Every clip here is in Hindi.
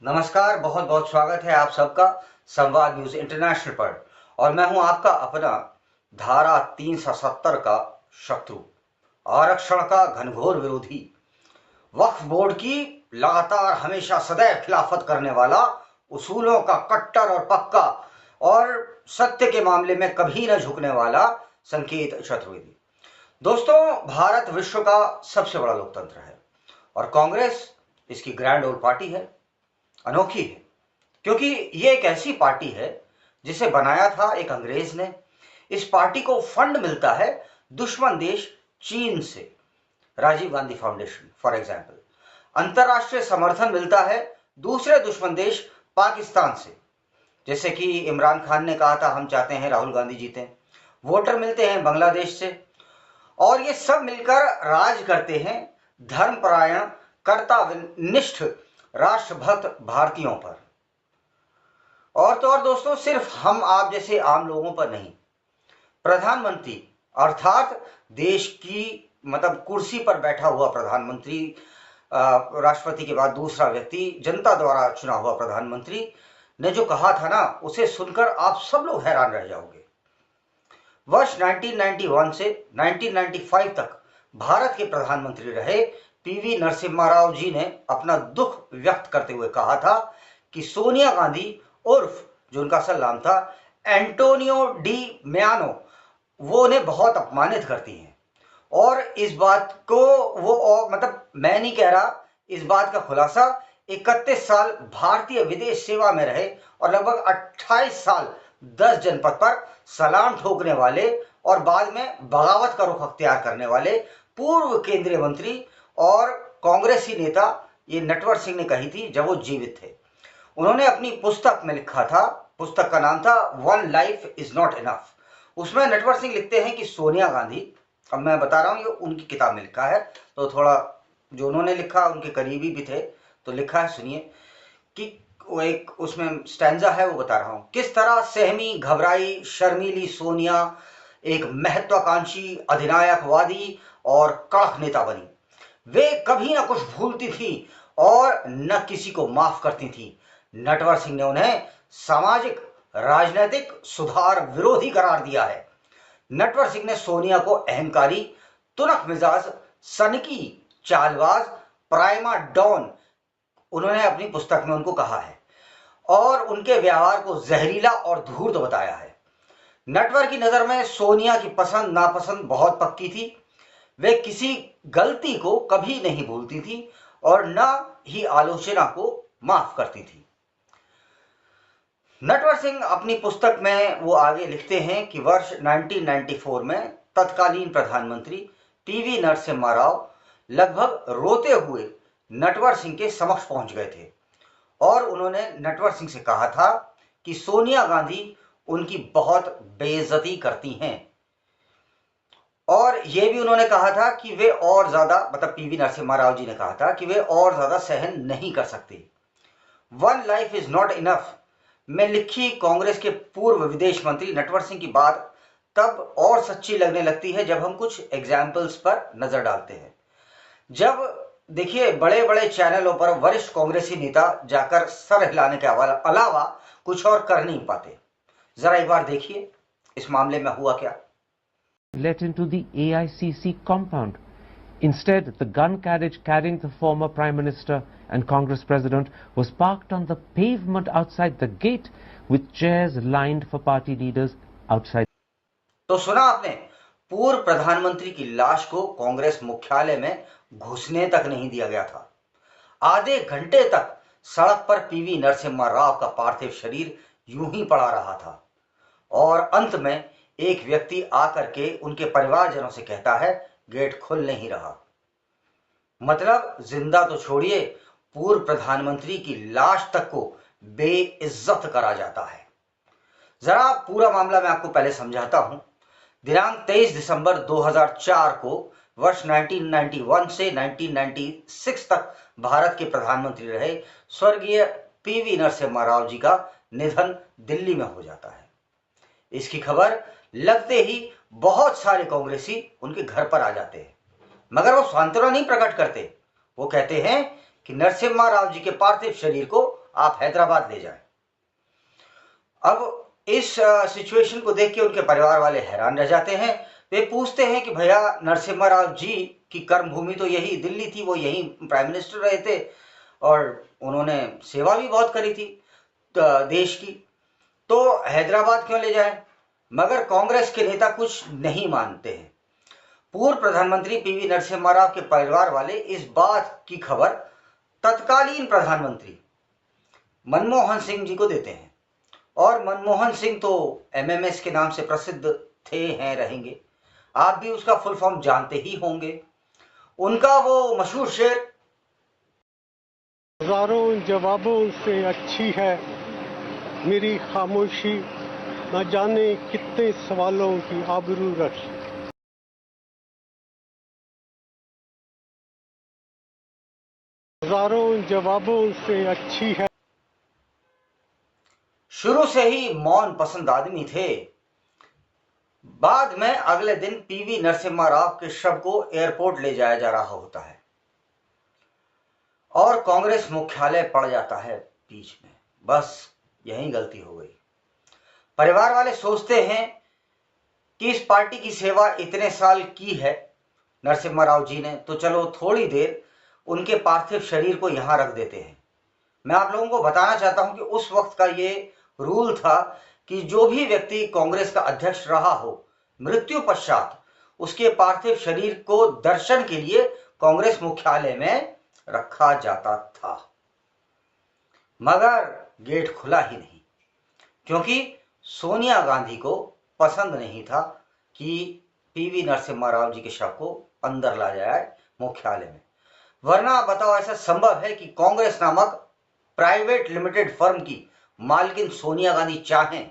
नमस्कार, बहुत बहुत स्वागत है आप सबका संवाद न्यूज इंटरनेशनल पर। और मैं हूं आपका अपना धारा 370 का शत्रु, आरक्षण का घनघोर विरोधी, वक्फ बोर्ड की लगातार हमेशा सदैव खिलाफत करने वाला, उसूलों का कट्टर और पक्का और सत्य के मामले में कभी न झुकने वाला संकेत चतुर्वेदी। दोस्तों, भारत विश्व का सबसे बड़ा लोकतंत्र है और कांग्रेस इसकी ग्रैंड ओल्ड पार्टी है, अनोखी है, क्योंकि ये एक ऐसी पार्टी है जिसे बनाया था एक अंग्रेज ने। इस पार्टी को फंड मिलता है दुश्मन देश चीन से, Rajiv Gandhi foundation for example. अंतरराष्ट्रीय समर्थन मिलता है दूसरे दुश्मन देश पाकिस्तान से, जैसे कि इमरान खान ने कहा था हम चाहते हैं राहुल गांधी जीते। वोटर मिलते हैं बांग्लादेश से, और ये सब मिलकर राज करते हैं धर्मपरायण, कर्तव्यनिष्ठ, राष्ट्रभक्त भारतीयों पर। और तो और दोस्तों, सिर्फ हम आप जैसे आम लोगों पर नहीं, प्रधानमंत्री अर्थात देश की कुर्सी पर बैठा हुआ प्रधानमंत्री, राष्ट्रपति के बाद दूसरा व्यक्ति, जनता द्वारा चुना हुआ प्रधानमंत्री ने जो कहा था ना, उसे सुनकर आप सब लोग हैरान रह जाओगे। वर्ष 1991 से 1995 तक भारत के प्रधानमंत्री रहे पीवी नरसिम्हा राव जी ने अपना दुख व्यक्त करते हुए कहा था कि सोनिया गांधी उर्फ, जो उनका असल नाम था एंटोनियो डी मेयानो, वो उन्हें बहुत अपमानित करती हैं। और इस बात को वो मैं नहीं कह रहा, इस बात का खुलासा 31 साल भारतीय विदेश सेवा में रहे और लगभग 28 साल 10 जनपद पर सलाम ठोकने वाले और बाद में बगावत का रुख अख्तियार करने वाले पूर्व केंद्रीय मंत्री और कांग्रेसी नेता ये नटवर सिंह ने कही थी जब वो जीवित थे। उन्होंने अपनी पुस्तक में लिखा था, पुस्तक का नाम था one life is not enough. उसमें नटवर सिंह लिखते हैं कि सोनिया गांधी, अब मैं बता रहा हूं ये उनकी किताब में लिखा है, तो थोड़ा जो उन्होंने लिखा उनके करीबी भी थे, तो लिखा है, सुनिए कि वो एक उसमें स्टैंजा है, वो बता रहा हूं। किस तरह सहमी, घबराई, शर्मीली सोनिया एक महत्वाकांक्षी, अधिनायकवादी और कड़क नेता बनी। वे कभी ना कुछ भूलती थी और न किसी को माफ करती थी। नटवर सिंह ने उन्हें सामाजिक राजनीतिक सुधार विरोधी करार दिया है। नटवर सिंह ने सोनिया को अहंकारी, तुनक मिजाज, सनकी, चालबाज, प्राइमा डॉन, उन्होंने अपनी पुस्तक में उनको कहा है, और उनके व्यवहार को जहरीला और धूर्त बताया है। नटवर की नजर में सोनिया की पसंद नापसंद बहुत पक्की थी। वे किसी गलती को कभी नहीं भूलती थी और न ही आलोचना को माफ करती थी। नटवर सिंह अपनी पुस्तक में वो आगे लिखते हैं कि वर्ष 1994 में तत्कालीन प्रधानमंत्री पीवी नरसिम्हा राव लगभग रोते हुए नटवर सिंह के समक्ष पहुंच गए थे और उन्होंने नटवर सिंह से कहा था कि सोनिया गांधी उनकी बहुत बेइज्जती करती हैं, और यह भी उन्होंने कहा था कि वे और ज्यादा, पीवी नरसिम्हा राव जी ने कहा था कि वे और ज्यादा सहन नहीं कर सकते। One life is not enough में लिखी कांग्रेस के पूर्व विदेश मंत्री नटवर सिंह की बात तब और सच्ची लगने लगती है जब हम कुछ एग्जाम्पल्स पर नजर डालते हैं। जब देखिए बड़े बड़े चैनलों पर वरिष्ठ कांग्रेसी नेता जाकर सर हिलाने के अलावा कुछ और कर नहीं पाते। जरा एक बार देखिए इस मामले में हुआ क्या। Let into the AICC compound. Instead, the gun carriage carrying the former Prime Minister and Congress President was parked on the pavement outside the gate with chairs lined for party leaders outside. तो सुना आपने, पूर्व प्रधानमंत्री की लाश को कांग्रेस मुख्यालय में घुसने तक नहीं दिया गया था। आधे घंटे तक सड़क पर पीवी नरसिम्हा राव का पार्थिव शरीर यूं ही पड़ा रहा था और अंत में एक व्यक्ति आकर के उनके परिवारजनों से कहता है गेट खुल नहीं रहा। मतलब जिंदा तो छोड़िए, पूर्व प्रधानमंत्री की लाश तक को बेइज्जत करा जाता है। जरा पूरा मामला मैं आपको पहले समझाता हूं। दिनांक 23 दिसंबर 2004 को वर्ष 1991 से 1996 तक भारत के प्रधानमंत्री रहे स्वर्गीय पीवी नरसिम्हा राव जी का निधन दिल्ली में हो जाता है। इसकी खबर लगते ही बहुत सारे कांग्रेसी उनके घर पर आ जाते हैं, मगर वो सांत्वना नहीं प्रकट करते। वो कहते हैं कि नरसिम्हा राव जी के पार्थिव शरीर को आप हैदराबाद ले जाएं। अब इस सिचुएशन को देख के उनके परिवार वाले हैरान रह जाते हैं। वे पूछते हैं कि भैया नरसिम्हा राव जी की कर्मभूमि तो यही दिल्ली थी, वो यही प्राइम मिनिस्टर रहे थे और उन्होंने सेवा भी बहुत करी थी देश की, तो हैदराबाद क्यों ले जाएं? मगर कांग्रेस के नेता कुछ नहीं मानते हैं। पूर्व प्रधानमंत्री पीवी नरसिम्हा राव के परिवार वाले इस बात की खबर तत्कालीन प्रधानमंत्री मनमोहन सिंह जी को देते हैं और मनमोहन सिंह तो एमएमएस के नाम से प्रसिद्ध थे, हैं, रहेंगे। आप भी उसका फुल फॉर्म जानते ही होंगे। उनका वो मशहूर शेर, हजारों जवाबों से अच्छी है मेरी खामोशी, न जाने कितने सवालों की आबरू रखी। हजारों जवाबों से अच्छी है। शुरू से ही मौन पसंद आदमी थे। बाद में अगले दिन पीवी नरसिम्हा राव के शव को एयरपोर्ट ले जाया जा रहा होता है और कांग्रेस मुख्यालय पड़ जाता है बीच में। बस यही गलती हो गई। परिवार वाले सोचते हैं कि इस पार्टी की सेवा इतने साल की है नरसिम्हा राव जी ने, तो चलो थोड़ी देर उनके पार्थिव शरीर को यहां रख देते हैं। मैं आप लोगों को बताना चाहता हूं कि उस वक्त का ये रूल था कि जो भी व्यक्ति कांग्रेस का अध्यक्ष रहा हो, मृत्यु पश्चात उसके पार्थिव शरीर को दर्शन के लिए कांग्रेस मुख्यालय में रखा जाता था। मगर गेट खुला ही नहीं, क्योंकि सोनिया गांधी को पसंद नहीं था कि पीवी नरसिम्हा राव जी के शव को अंदर ला जाए मुख्यालय में। वरना बताओ, ऐसा संभव है कि कांग्रेस नामक प्राइवेट लिमिटेड फर्म की मालकिन सोनिया गांधी चाहें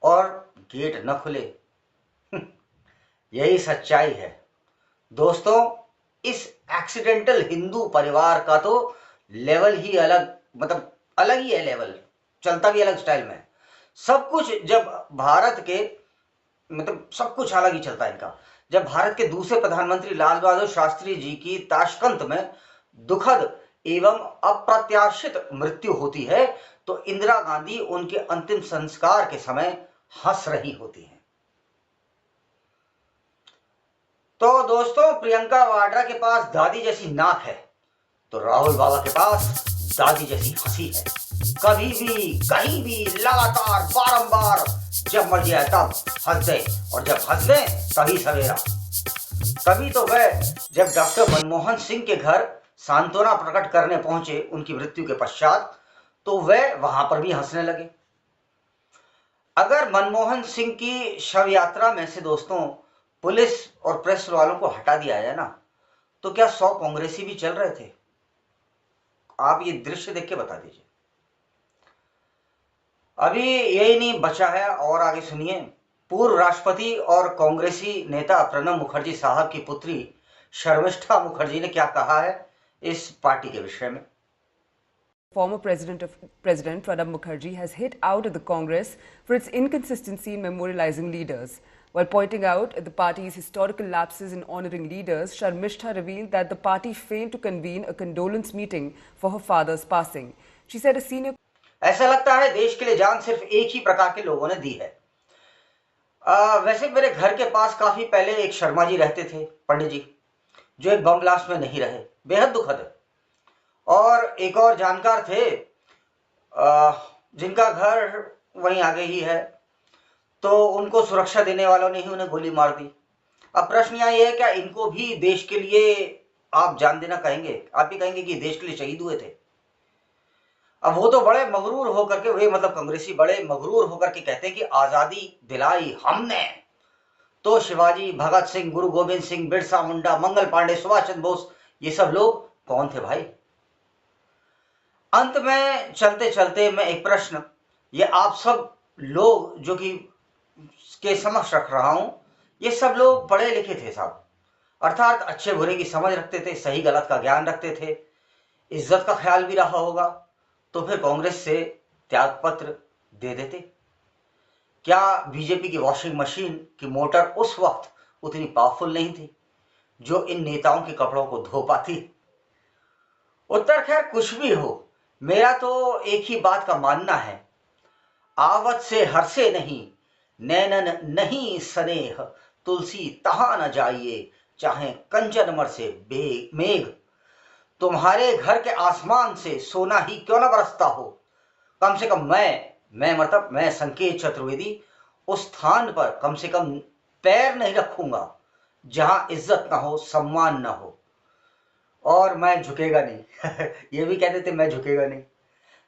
और गेट न खुले? यही सच्चाई है दोस्तों। इस एक्सीडेंटल हिंदू परिवार का तो लेवल ही अलग, मतलब अलग ही है लेवल, चलता भी अलग स्टाइल में। सब कुछ जब भारत के, मतलब सब कुछ अलग ही चलता है इनका। जब भारत के दूसरे प्रधानमंत्री लाल बहादुर शास्त्री जी की ताशकंद में दुखद एवं अप्रत्याशित मृत्यु होती है, तो इंदिरा गांधी उनके अंतिम संस्कार के समय हंस रही होती हैं। तो दोस्तों, प्रियंका वाड्रा के पास दादी जैसी नाक है, तो राहुल बाबा के पास दादी जैसी हंसी है। कभी भी, कहीं भी, लगातार, बारंबार, जब मर्जी आए तब हंस दे, और जब हंस दे तभी सवेरा। तभी तो वह जब डॉक्टर मनमोहन सिंह के घर सांत्वना प्रकट करने पहुंचे उनकी मृत्यु के पश्चात, तो वह वहां पर भी हंसने लगे। अगर मनमोहन सिंह की शव यात्रा में से दोस्तों पुलिस और प्रेस वालों को हटा दिया जाए ना, तो क्या 100 कांग्रेसी भी चल रहे थे? आप ये दृश्य देख के बता दीजिए। अभी यही नहीं बचा है, और आगे सुनिए। पूर्व राष्ट्रपति और कांग्रेसी नेता प्रणब मुखर्जी साहब की पुत्री शर्मिष्ठा मुखर्जी ने क्या कहा है इस पार्टी के विषय में। Former President Pranab Mukherjee has hit out at the Congress for its inconsistency in memorializing leaders. While pointing out the party's historical lapses in honoring leaders, Sharmishtha revealed that the party failed to convene a condolence meeting for her father's passing. She said a senior... ऐसा लगता है देश के लिए जान सिर्फ एक ही प्रकार के लोगों ने दी है। वैसे मेरे घर के पास काफी पहले एक शर्मा जी रहते थे, पंडित जी, जो एक बम ब्लास्ट में नहीं रहे, बेहद दुखद है। और एक और जानकार थे जिनका घर वहीं आगे ही है, तो उनको सुरक्षा देने वालों ने ही उन्हें गोली मार दी। अब प्रश्न यहाँ ये है, क्या इनको भी देश के लिए आप जान देना कहेंगे? आप भी कहेंगे कि देश के लिए शहीद हुए थे? अब वो तो बड़े मगरूर होकर के, वे मतलब कांग्रेसी बड़े मगरूर होकर के कहते हैं कि आजादी दिलाई हमने। तो शिवाजी, भगत सिंह, गुरु गोविंद सिंह, बिरसा मुंडा, मंगल पांडे, सुभाष चंद्र बोस, ये सब लोग कौन थे भाई? अंत में चलते चलते मैं एक प्रश्न ये आप सब लोग जो कि के समक्ष रख रहा हूं, ये सब लोग पढ़े लिखे थे साहब, अर्थात अच्छे बुरे की समझ रखते थे, सही गलत का ज्ञान रखते थे, इज्जत का ख्याल भी रहा होगा, तो फिर कांग्रेस से त्याग पत्र दे देते। क्या बीजेपी की वॉशिंग मशीन की मोटर उस वक्त उतनी पावरफुल नहीं थी जो इन नेताओं के कपड़ों को धो पाती? उत्तर खैर कुछ भी हो, मेरा तो एक ही बात का मानना है, आवत से हर्षे नहीं, नैनन नहीं स्नेह, तुलसी तहां न जाइए, चाहे कंचन बरसे मेघ। तुम्हारे घर के आसमान से सोना ही क्यों न बरसता हो, कम से कम मैं संकेत चतुर्वेदी उस स्थान पर कम से कम पैर नहीं रखूंगा जहां इज्जत ना हो, सम्मान ना हो, और मैं झुकेगा नहीं। ये भी कहते थे मैं झुकेगा नहीं।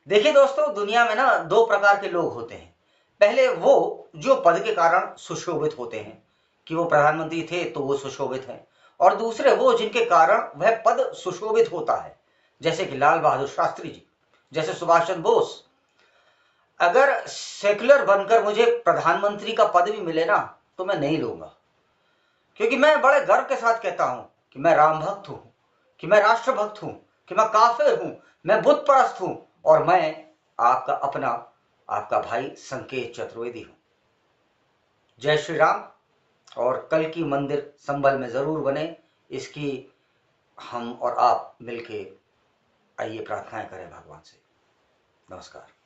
देखिए दोस्तों, दुनिया में ना दो प्रकार के लोग होते हैं। पहले वो जो पद के कारण सुशोभित होते हैं कि वो प्रधानमंत्री थे तो वो सुशोभित हैं, और दूसरे वो जिनके कारण वह पद सुशोभित होता है, जैसे कि लाल बहादुर शास्त्री जी, जैसे सुभाष चंद्र बोस। अगर सेक्युलर बनकर मुझे प्रधानमंत्री का पद भी मिले ना तो मैं नहीं लूंगा, क्योंकि मैं बड़े गर्व के साथ कहता हूं कि मैं राम भक्त हूं, कि मैं राष्ट्रभक्त हूं, कि मैं काफिर हूं, मैं बुत परस्त हूं, और मैं आपका अपना, आपका भाई संकेत चतुर्वेदी हूं। जय श्री राम। और कल की मंदिर संभल में जरूर बने, इसकी हम और आप मिलके आइए प्रार्थनाएं करें भगवान से। नमस्कार।